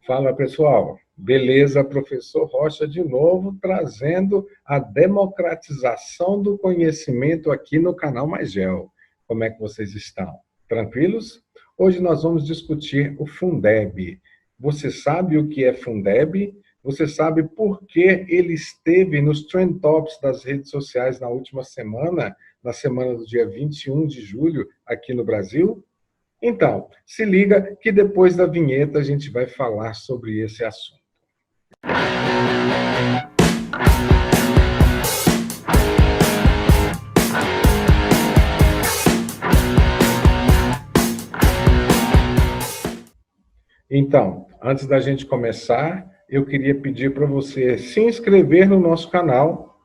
Fala, pessoal. Beleza, professor Rocha de novo, trazendo a democratização do conhecimento aqui no canal Magel. Como é que vocês estão? Tranquilos? Hoje nós vamos discutir o Fundeb. Você sabe o que é Fundeb? Você sabe por que ele esteve nos Trend Tops das redes sociais na última semana, na semana do dia 21 de julho, aqui no Brasil? Então, se liga que depois da vinheta a gente vai falar sobre esse assunto. Então, antes da gente começar, eu queria pedir para você se inscrever no nosso canal,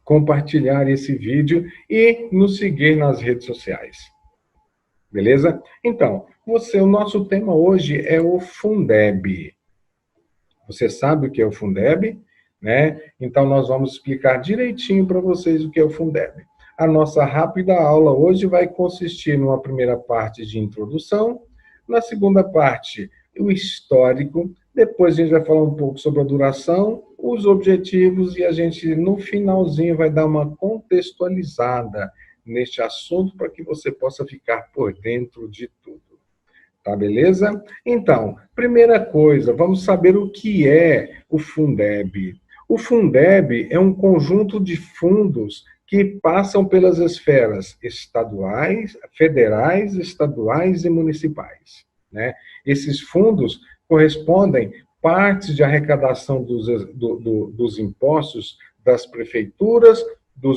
compartilhar esse vídeo e nos seguir nas redes sociais. Beleza? Então, o nosso tema hoje é o Fundeb. Você sabe o que é o Fundeb, né? Então, nós vamos explicar direitinho para vocês o que é o Fundeb. A nossa rápida aula hoje vai consistir numa primeira parte de introdução, na segunda parte, o histórico, depois a gente vai falar um pouco sobre a duração, os objetivos, e a gente, no finalzinho, vai dar uma contextualizada neste assunto para que você possa ficar por dentro de tudo. Tá, beleza? Então, primeira coisa, vamos saber o que é o Fundeb. O Fundeb é um conjunto de fundos que passam pelas esferas estaduais, federais, estaduais e municipais, né? Esses fundos correspondem partes de arrecadação dos impostos das prefeituras, do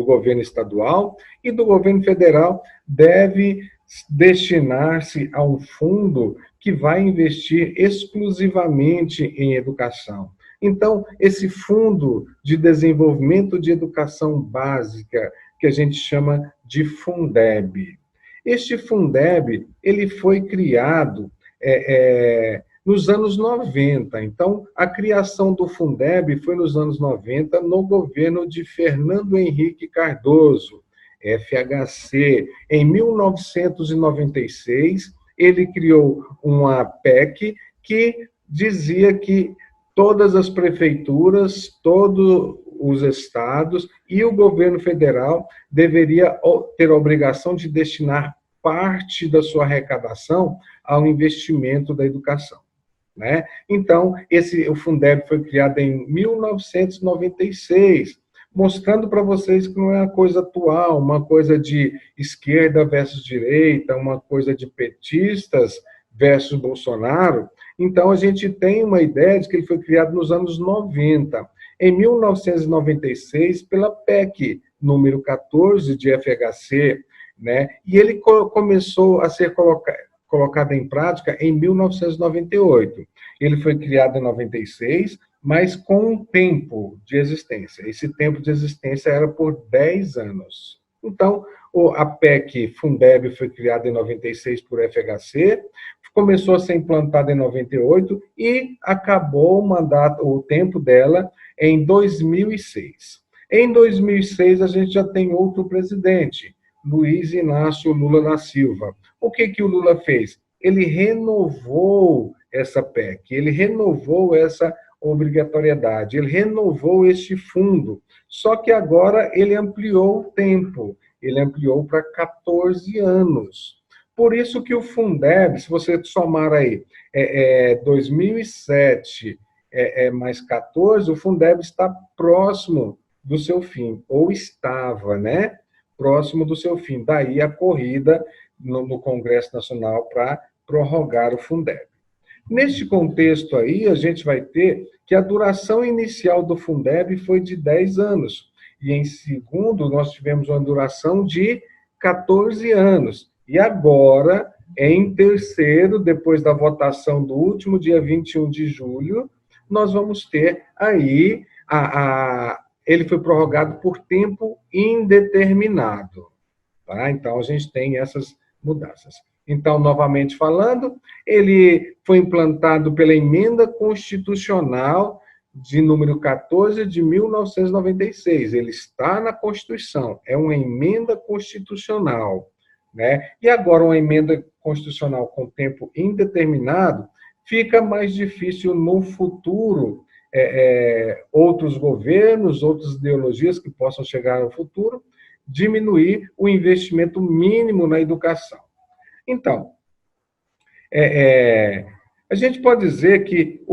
governo estadual e do governo federal, deve destinar-se a um fundo que vai investir exclusivamente em educação. Então, esse fundo de desenvolvimento de educação básica, que a gente chama de Fundeb. Este Fundeb, ele foi criado nos anos 90. Então, a criação do Fundeb foi nos anos 90, no governo de Fernando Henrique Cardoso, FHC. Em 1996, ele criou uma PEC que dizia que todas as prefeituras, todos os estados e o governo federal deveria ter a obrigação de destinar parte da sua arrecadação ao investimento da educação, né? Então, o Fundeb foi criado em 1996, mostrando para vocês que não é uma coisa atual, uma coisa de esquerda versus direita, uma coisa de petistas versus Bolsonaro. Então, a gente tem uma ideia de que ele foi criado nos anos 90. Em 1996, pela PEC número 14 de FHC, né? E ele começou a ser colocado em prática em 1998. Ele foi criado em 96, mas com um tempo de existência. Esse tempo de existência era por 10 anos. Então, a PEC Fundeb foi criada em 96 por FHC, começou a ser implantada em 98 e acabou o tempo dela em 2006. Em 2006, a gente já tem outro presidente, Luiz Inácio Lula da Silva. O que o Lula fez? Ele renovou essa PEC, ele renovou essa obrigatoriedade, ele renovou este fundo, só que agora ele ampliou o tempo, ele ampliou para 14 anos. Por isso que o Fundeb, se você somar aí 2007 mais 14, o Fundeb está próximo do seu fim, ou estava, né? Próximo do seu fim. Daí a corrida no Congresso Nacional para prorrogar o Fundeb. Neste contexto aí, a gente vai ter que a duração inicial do Fundeb foi de 10 anos. E em segundo, nós tivemos uma duração de 14 anos. E agora, em terceiro, depois da votação do último dia 21 de julho, nós vamos ter aí ele foi prorrogado por tempo indeterminado. Tá? Então, a gente tem essas mudanças. Então, novamente falando, ele foi implantado pela Emenda Constitucional de número 14 de 1996. Ele está na Constituição, é uma emenda constitucional. né? E agora uma emenda constitucional com tempo indeterminado, fica mais difícil no futuro outros governos, outras ideologias que possam chegar no futuro, diminuir o investimento mínimo na educação. Então, a gente pode dizer que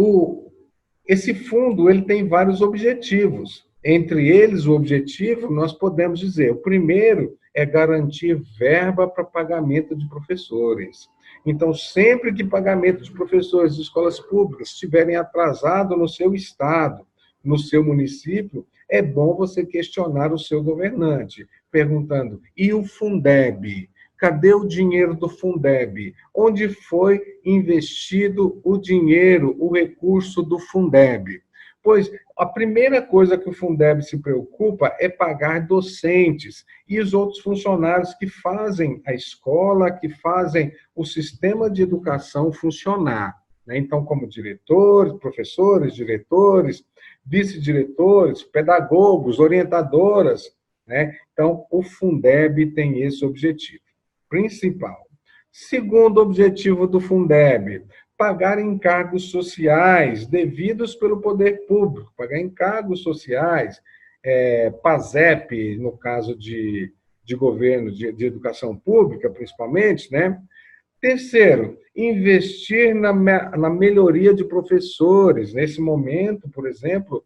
esse fundo ele tem vários objetivos. Entre eles, o objetivo, nós podemos dizer, o primeiro é garantir verba para pagamento de professores. Então, sempre que pagamento de professores de escolas públicas estiverem atrasado no seu estado, no seu município, é bom você questionar o seu governante, perguntando, e o Fundeb? Cadê o dinheiro do Fundeb? Onde foi investido o dinheiro, o recurso do Fundeb? Pois a primeira coisa que o Fundeb se preocupa é pagar docentes e os outros funcionários que fazem a escola, que fazem o sistema de educação funcionar. Então, como diretores, professores, diretores, vice-diretores, pedagogos, orientadoras. Então, o Fundeb tem esse objetivo principal. Segundo objetivo do Fundeb, pagar encargos sociais devidos pelo poder público, pagar encargos sociais, PASEP, no caso de governo, de educação pública, principalmente, né? Terceiro, investir na melhoria de professores. Nesse momento, por exemplo,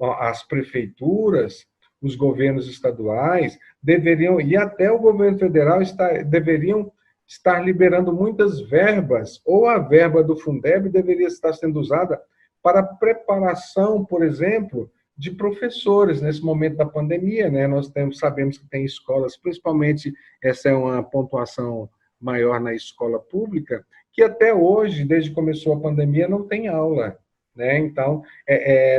as prefeituras, os governos estaduais deveriam, e até o governo federal, deveriam estar liberando muitas verbas, ou a verba do Fundeb deveria estar sendo usada para a preparação, por exemplo, de professores nesse momento da pandemia, né? Nós sabemos que tem escolas, principalmente essa é uma pontuação maior na escola pública, que até hoje, desde que começou a pandemia, não tem aula. Então,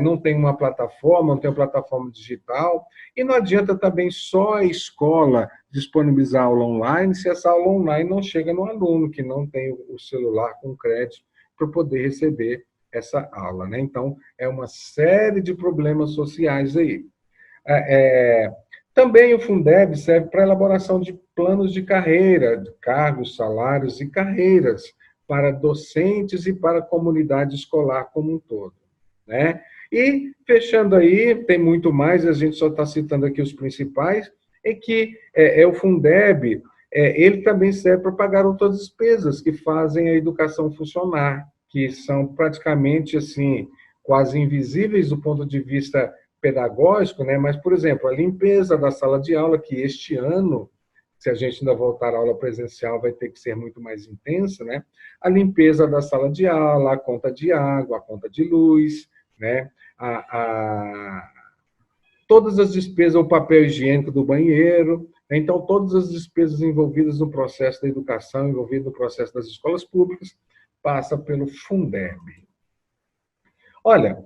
não tem uma plataforma, não tem uma plataforma digital, e não adianta também só a escola disponibilizar aula online, se essa aula online não chega no aluno, que não tem o celular com crédito para poder receber essa aula. Então, é uma série de problemas sociais aí. Também o Fundeb serve para a elaboração de planos de carreira, de cargos, salários e carreiras, para docentes e para a comunidade escolar como um todo. E, fechando aí, tem muito mais, a gente só está citando aqui os principais, é que o Fundeb, ele também serve para pagar outras despesas que fazem a educação funcionar, que são praticamente, assim, quase invisíveis do ponto de vista pedagógico, mas, por exemplo, a limpeza da sala de aula, que este ano, se a gente ainda voltar à aula presencial, vai ter que ser muito mais intensa, A limpeza da sala de aula, a conta de água, a conta de luz, todas as despesas, o papel higiênico do banheiro. Então, todas as despesas envolvidas no processo da educação, envolvidas no processo das escolas públicas, passa pelo Fundeb. Olha,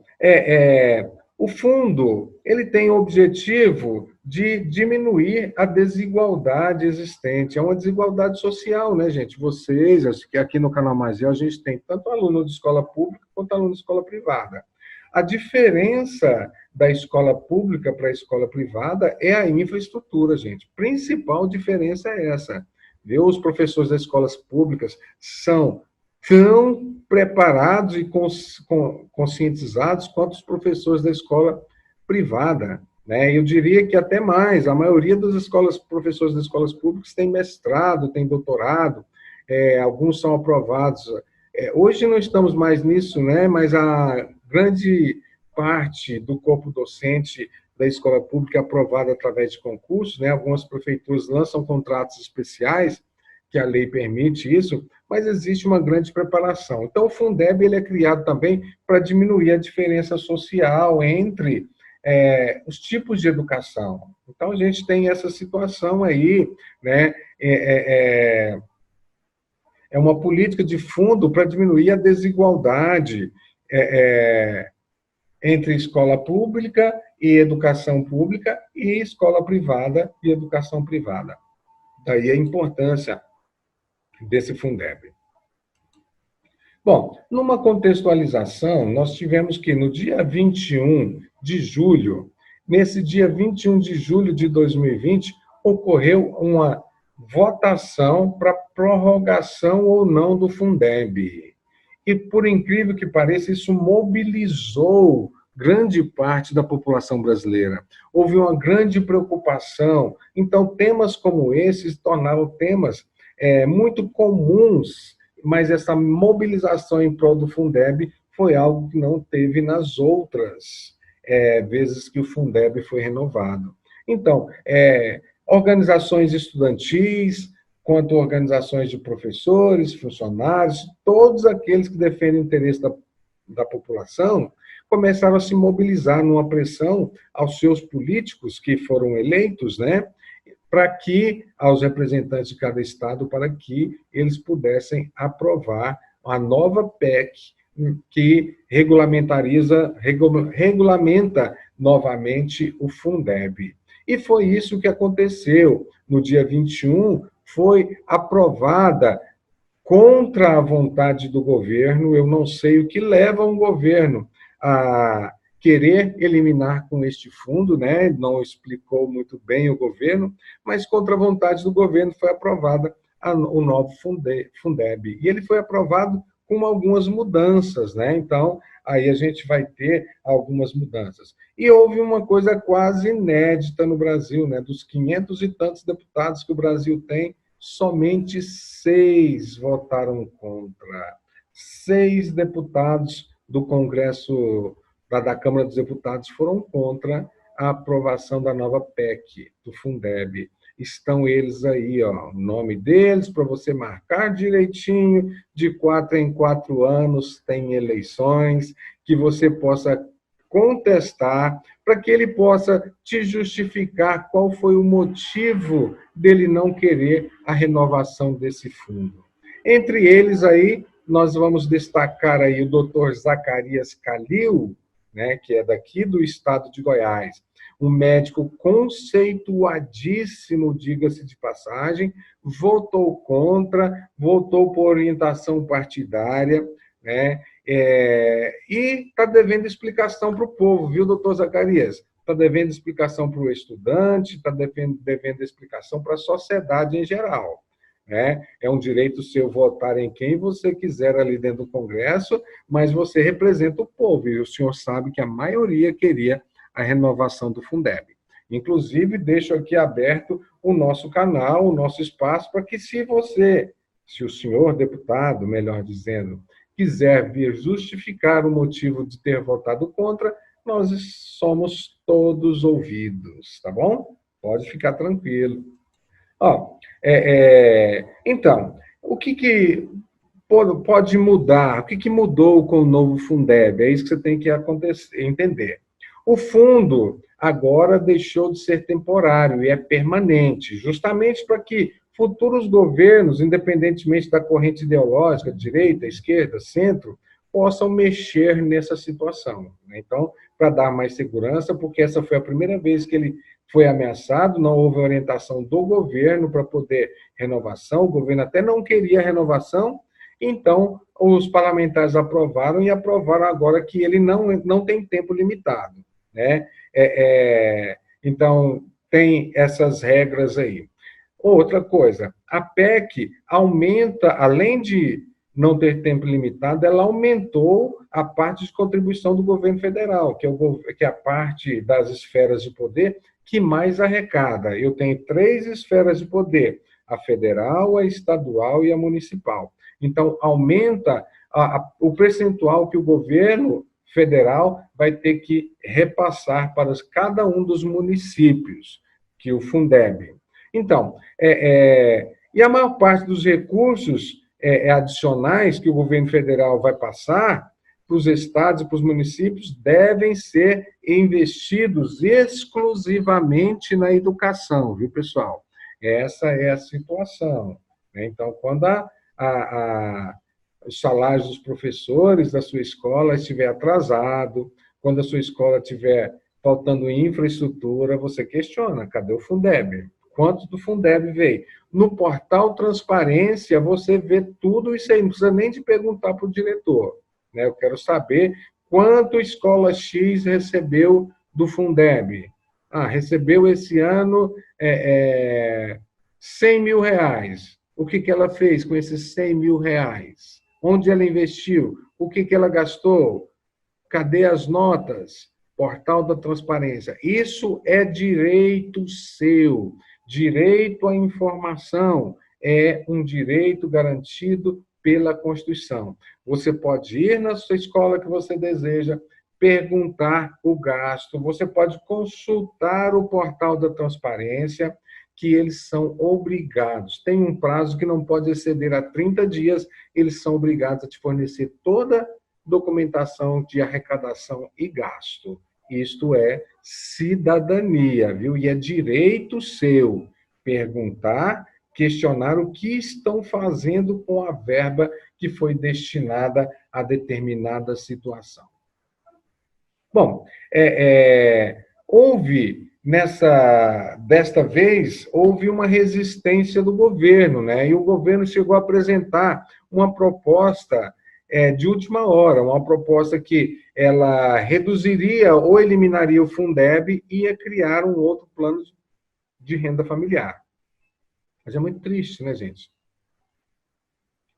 o fundo ele tem o objetivo de diminuir a desigualdade existente. É uma desigualdade social, né, gente? Vocês, aqui no Canal Maziel, a gente tem tanto aluno de escola pública quanto aluno de escola privada. A diferença da escola pública para a escola privada é a infraestrutura, gente. A principal diferença é essa. Os professores das escolas públicas são tão preparados e conscientizados quanto os professores da escola privada. Eu diria que até mais, a maioria dos professores das escolas públicas tem mestrado, tem doutorado, alguns são aprovados. Hoje não estamos mais nisso, mas a grande parte do corpo docente da escola pública é aprovada através de concursos, algumas prefeituras lançam contratos especiais, que a lei permite isso, mas existe uma grande preparação. Então, o Fundeb ele é criado também para diminuir a diferença social entre os tipos de educação. Então, a gente tem essa situação aí, é uma política de fundo para diminuir a desigualdade entre escola pública e educação pública e escola privada e educação privada. Daí a importância desse Fundeb. Bom, numa contextualização, nós tivemos que no dia 21 de julho, nesse dia 21 de julho de 2020, ocorreu uma votação para prorrogação ou não do Fundeb. E, por incrível que pareça, isso mobilizou grande parte da população brasileira. Houve uma grande preocupação. Então, temas como esses tornaram temas muito comuns, mas essa mobilização em prol do Fundeb foi algo que não teve nas outras vezes que o Fundeb foi renovado. Então, organizações estudantis, quanto organizações de professores, funcionários, todos aqueles que defendem o interesse da população, começaram a se mobilizar numa pressão aos seus políticos que foram eleitos, né, para que, aos representantes de cada estado, para que eles pudessem aprovar a nova PEC que regulamenta novamente o Fundeb. E foi isso que aconteceu. No dia 21, foi aprovada contra a vontade do governo. Eu não sei o que leva um governo a querer eliminar com este fundo, né? Não explicou muito bem o governo, mas contra a vontade do governo foi aprovada o novo Fundeb. E ele foi aprovado com algumas mudanças, né? Então, aí a gente vai ter algumas mudanças. E houve uma coisa quase inédita no Brasil, né? Dos 500 e tantos deputados que o Brasil tem, somente 6 votaram contra. 6 deputados do Congresso, da Câmara dos Deputados, foram contra a aprovação da nova PEC, do Fundeb. Estão eles aí, ó, o nome deles, para você marcar direitinho, de 4 em 4 anos tem eleições, que você possa contestar, para que ele possa te justificar qual foi o motivo dele não querer a renovação desse fundo. Entre eles aí, nós vamos destacar aí o doutor Zacarias Calil, né, que é daqui do estado de Goiás, um médico conceituadíssimo, diga-se de passagem, votou contra, votou por orientação partidária, né, e está devendo explicação para o povo, viu, doutor Zacarias? Está devendo explicação para o estudante, está devendo explicação para a sociedade em geral. Né? É um direito seu votar em quem você quiser ali dentro do Congresso, mas você representa o povo, e o senhor sabe que a maioria queria a renovação do Fundeb. Inclusive, deixo aqui aberto o nosso canal, o nosso espaço, para que se o senhor deputado, melhor dizendo, quiser vir justificar o motivo de ter votado contra, nós somos todos ouvidos, tá bom? Pode ficar tranquilo. Ó, então, o que pode mudar? O que mudou com o novo Fundeb? É isso que você tem que entender. O fundo agora deixou de ser temporário e é permanente, justamente para que futuros governos, independentemente da corrente ideológica, direita, esquerda, centro, possam mexer nessa situação. Então, para dar mais segurança, porque essa foi a primeira vez que ele foi ameaçado, não houve orientação do governo para poder renovação, o governo até não queria renovação, então os parlamentares aprovaram e aprovaram agora que ele não tem tempo limitado. Né? Então, tem essas regras aí. Outra coisa, a PEC aumenta, além de não ter tempo limitado, ela aumentou a parte de contribuição do governo federal, que é a parte das esferas de poder que mais arrecada. Eu tenho 3 esferas de poder, a federal, a estadual e a municipal. Então, aumenta o percentual que o governo federal vai ter que repassar para cada um dos municípios, que o Fundeb. Então, e a maior parte dos recursos adicionais que o governo federal vai passar para os estados e para os municípios devem ser investidos exclusivamente na educação, viu, pessoal? Essa é a situação. Né? Então, quando os salários dos professores da sua escola estiver atrasado, quando a sua escola estiver faltando infraestrutura, você questiona, cadê o Fundeb? Quanto do Fundeb veio? No portal Transparência, você vê tudo isso aí, não precisa nem de perguntar para o diretor. Né? Eu quero saber quanto a escola X recebeu do Fundeb. Recebeu esse ano R$ 100.000. O que ela fez com esses R$ 100.000? Onde ela investiu? O que ela gastou? Cadê as notas? Portal da transparência. Isso é direito seu. Direito à informação é um direito garantido pela Constituição. Você pode ir na sua escola que você deseja, perguntar o gasto, você pode consultar o portal da transparência, que eles são obrigados. Tem um prazo que não pode exceder a 30 dias, eles são obrigados a te fornecer toda documentação de arrecadação e gasto. Isto é cidadania, viu? E é direito seu perguntar, questionar o que estão fazendo com a verba que foi destinada a determinada situação. Bom, desta vez, houve uma resistência do governo, né? E o governo chegou a apresentar uma proposta de última hora, uma proposta que ela reduziria ou eliminaria o Fundeb e ia criar um outro plano de renda familiar. Mas é muito triste, né, gente?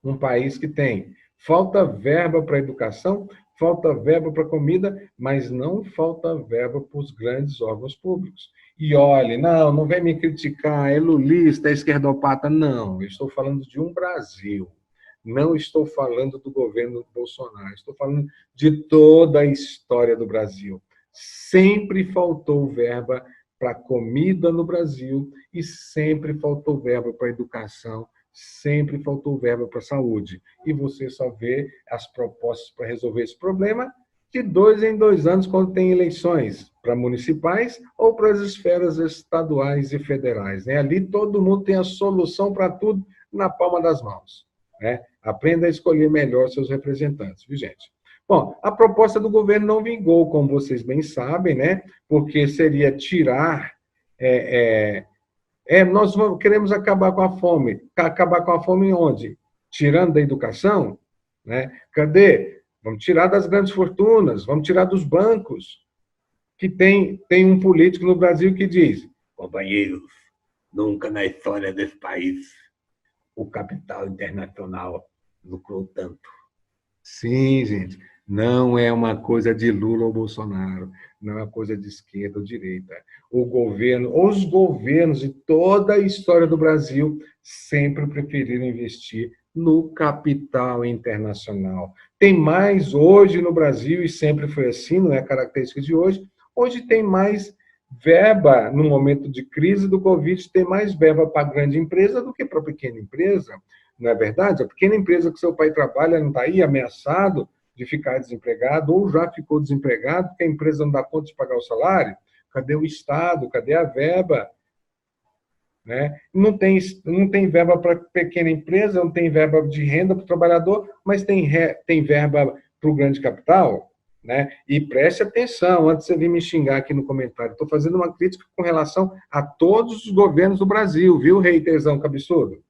Um país que tem falta verba para a educação, falta verba para comida, mas não falta verba para os grandes órgãos públicos. E olhe, não vem me criticar, é lulista, é esquerdopata. Não, eu estou falando de um Brasil. Não estou falando do governo Bolsonaro, estou falando de toda a história do Brasil. Sempre faltou verba para comida no Brasil e sempre faltou verba para educação, sempre faltou verba para saúde. E você só vê as propostas para resolver esse problema de 2 em 2 anos, quando tem eleições para municipais ou para as esferas estaduais e federais. Né? Ali todo mundo tem a solução para tudo na palma das mãos. Né? Aprenda a escolher melhor seus representantes, viu, gente? Bom, a proposta do governo não vingou, como vocês bem sabem, né? Porque seria tirar... nós queremos acabar com a fome. Acabar com a fome onde? Tirando da educação? Né? Cadê? Vamos tirar das grandes fortunas, vamos tirar dos bancos. Que tem um político no Brasil que diz: companheiros, nunca na história desse país o capital internacional lucrou tanto. Sim, gente, não é uma coisa de Lula ou Bolsonaro, não é uma coisa de esquerda ou direita. Os governos de toda a história do Brasil sempre preferiram investir no capital internacional. Tem mais hoje no Brasil, e sempre foi assim, não é característica de hoje, hoje tem mais verba, no momento de crise do Covid, tem mais verba para a grande empresa do que para a pequena empresa. Não é verdade? A pequena empresa que seu pai trabalha não está aí ameaçado de ficar desempregado ou já ficou desempregado porque a empresa não dá conta de pagar o salário? Cadê o Estado? Cadê a verba? Né? Não tem verba para pequena empresa, não tem verba de renda para o trabalhador, mas tem verba para o grande capital? Né? E preste atenção, antes de você vir me xingar aqui no comentário, estou fazendo uma crítica com relação a todos os governos do Brasil, viu, reiterzão cabeçudo?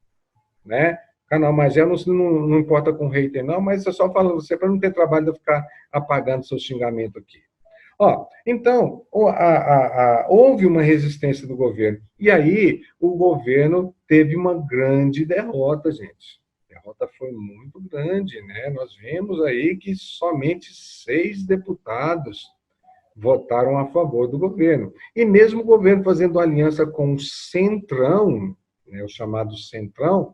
Né? Canal Magé não importa com hater, não, mas eu só falo você para não ter trabalho de ficar apagando seu xingamento aqui. Então, houve uma resistência do governo. E aí, o governo teve uma grande derrota, gente. A derrota foi muito grande, né? Nós vemos aí que somente 6 deputados votaram a favor do governo. E mesmo o governo fazendo aliança com o Centrão, né, o chamado Centrão,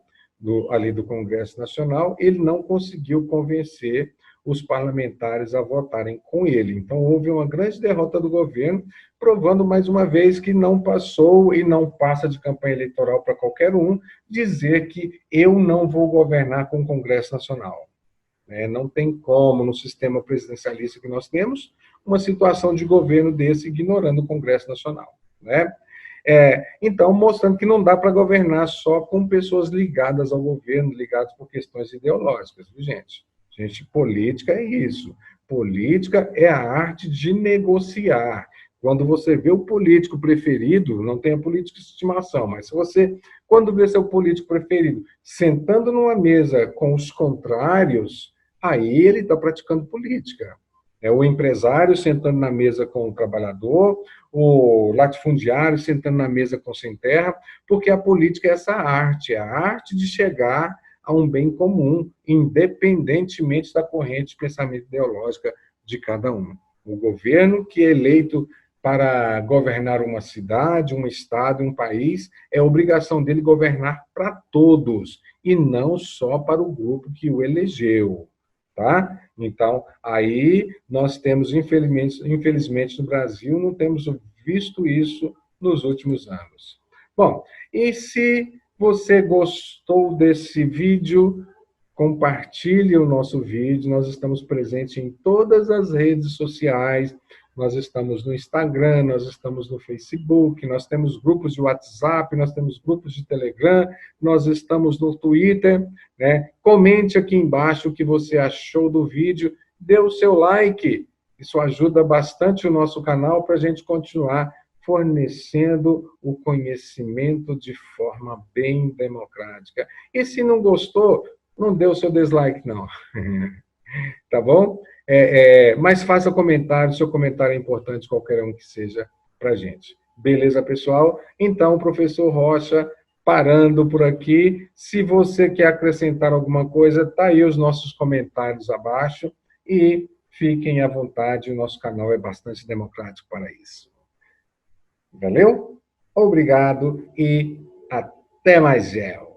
ali do Congresso Nacional, ele não conseguiu convencer os parlamentares a votarem com ele. Então, houve uma grande derrota do governo, provando mais uma vez que não passou e não passa de campanha eleitoral para qualquer um dizer que eu não vou governar com o Congresso Nacional. Não tem como, no sistema presidencialista que nós temos, uma situação de governo desse ignorando o Congresso Nacional. Né? Então, mostrando que não dá para governar só com pessoas ligadas ao governo, ligadas por questões ideológicas, viu, gente? Gente, política é isso. Política é a arte de negociar. Quando você vê o político preferido, não tem a política de estimação, mas se você, quando vê seu político preferido sentando numa mesa com os contrários, aí ele está praticando política. É o empresário sentando na mesa com o trabalhador, o latifundiário sentando na mesa com sem terra, porque a política é essa arte, é a arte de chegar a um bem comum, independentemente da corrente de pensamento ideológica de cada um. O governo que é eleito para governar uma cidade, um estado, um país, é obrigação dele governar para todos, e não só para o grupo que o elegeu. Tá? Então, aí nós temos, infelizmente, no Brasil, não temos visto isso nos últimos anos. Bom, e se você gostou desse vídeo, compartilhe o nosso vídeo. Nós estamos presentes em todas as redes sociais. Nós estamos no Instagram, nós estamos no Facebook, nós temos grupos de WhatsApp, nós temos grupos de Telegram, nós estamos no Twitter, né? Comente aqui embaixo o que você achou do vídeo, dê o seu like, isso ajuda bastante o nosso canal para a gente continuar fornecendo o conhecimento de forma bem democrática. E se não gostou, não dê o seu dislike, não. Tá bom? Mas faça comentário, seu comentário é importante, qualquer um que seja, para a gente. Beleza, pessoal? Então, professor Rocha, parando por aqui. Se você quer acrescentar alguma coisa, tá aí os nossos comentários abaixo e fiquem à vontade, o nosso canal é bastante democrático para isso. Valeu? Obrigado e até mais, Gel.